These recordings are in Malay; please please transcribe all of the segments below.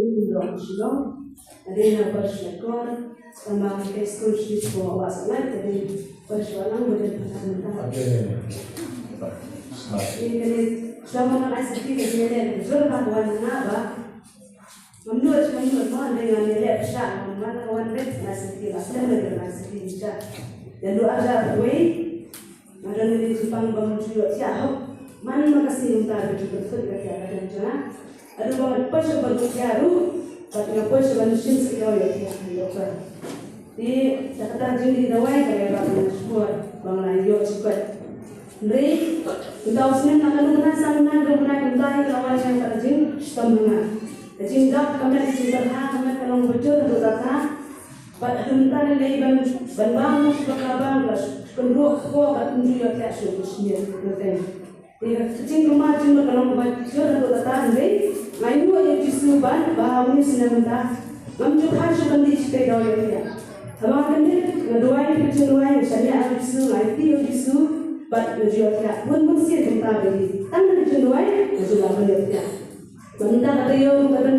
Indra Shilong, Adina Bashakor, sama ekskul di sekolah wasalat, jadi persoalan model pertama. Ini selama masa kita jadi berapa kawan apa? Menurut mana dengan nilai besar, mana kawan red masa kita, asal dari masa kita. Dan doa ada way, ada nilai Jepang bangun siapa? Mana makasih untuk ada betul kerja dan cara. Ada banget pasal bangun baru, tapi pasal bangun sih sekarang ya kita. Di catatan jadi dawai kayak bangun semua bangun ayo cepat. Dari kita usnya nak lu sana rumah kita ini lawan yang terjing setengah. Jadi dak kami di cerah kami kalau bocor tu data. Pada hentar lagi ban sebab penduk ko kat tunjuk ya kasu kusnya betul. Dia cacing rumah cuma kalau bocor tu data ni. Lain dua yang disuban bahawa ni senang Mampu harus bandi sepeda ya. Kalau kami dua yang kecil dua yang saya abisu, itu abisu, bat berjuang pun mesti tentang ini. Tanpa dijual, berjuang berjuang. Benda kata yo, kata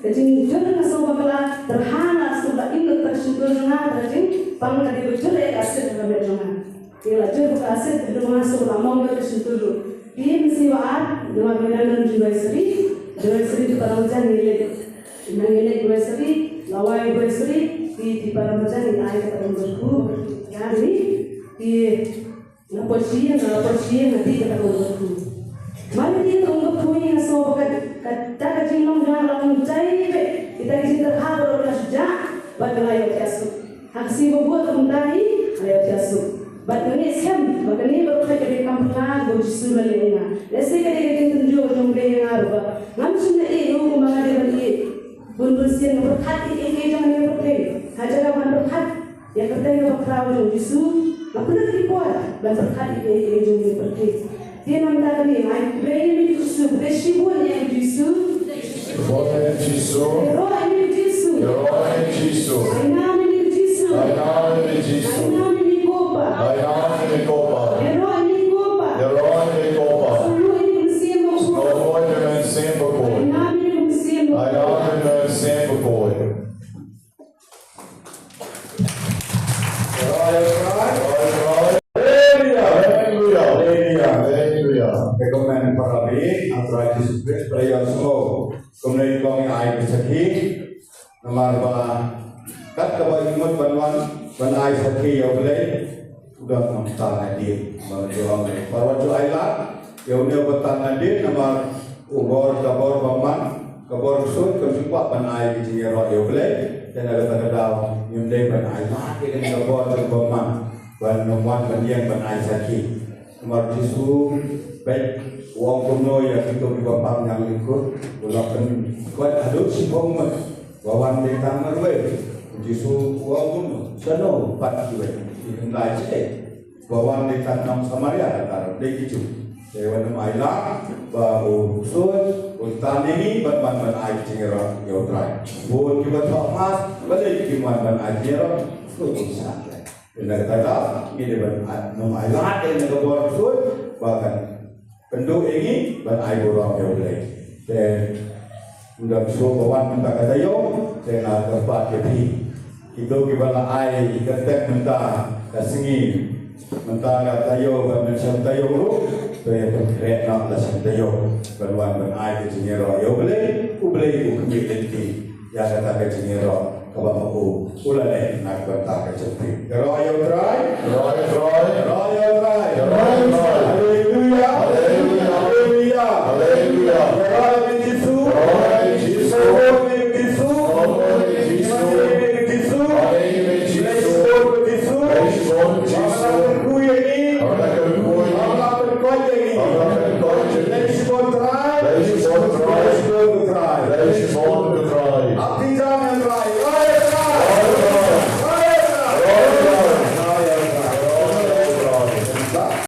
kecing jual ngasih bakal terhana sudah ini tersudur dengan kecing bangga di berjual ya aset dalam berjuang. Ia jual bukan aset dalam masuk lama mereka tersudur. Dia mesti waat dengan medan jual seri itu para macam nilai jual seri, lawai jual seri di para macam ini ayat orang berku, ya di Napoleon nanti kata berku. Mana dia tunggu punya so kata kecil jangan langsung cai kita kisah terhadap orang sejak bagaimana kiasu. Haksi buat tentang ayo kiasu. Bagaimana siam bagaimana baru kita kampung bojisu melena. Lesai kita tunjuk jumlah yang arba. Langsung itu mengalir balik. Bersih berkat ini jangan yang berkat. Hajar apa berkat? Yang berkat berkrawal bojisu. Apa nak dibuat? Berkat ini jangan berkat. Dia nampak ni, I pray in Jesus. Deshibu yang Jesus. Roh in Jesus. Roh in Jesus. Roh in Jesus. I nam in Jesus. I nam in Jesus. I nam in Kopa. I nam in Kopa. Roh in Kopa. Roh in Kopa. Roh in Museum. Roh in Singapore. I nam in Museum. I nam in Singapore. Rekomen para bi antara Yesus Kristus perayaan semua kemudian kami air sakhi nomor ba kat kau imut banwan ban air sakhi yang boleh sudah nampak hadir berjuang perwaju ailat yang dia betan hadir nomor ubor kabor baman kabor sun kesupak ban air di roh yang boleh dan ada tanda yang dia ban ailat dengan kabor baman ban nomor ban yang ban air sakhi nomor Yesus baik uang kuno yang itu di bawah yang ikut melakukan kuat aduk si bomat bawan dekan merwe jisu uang kuno seno pat kiwe ini lagi bawan dekan nam Samaria taruh dekicu dewan maila baru sun utan ini ban air cingera yotrai buat kita thomas balik kiman ban air cingera susah benar kata ini ban nam maila ini keluar sun bahkan penduk ini ban air borang yang boleh. Dan sudah besok bawan mentah kata yo, saya nak tempat kepi. Itu kibala air ketek mentah kasengi mentah kata yo ban macam tayo ru, saya berkerek nak macam tayo ban air kecingero yo boleh, boleh ku kembali ya kata kecingero kabak aku ulane nak bantah kecing. Kalau ayo try, Roy.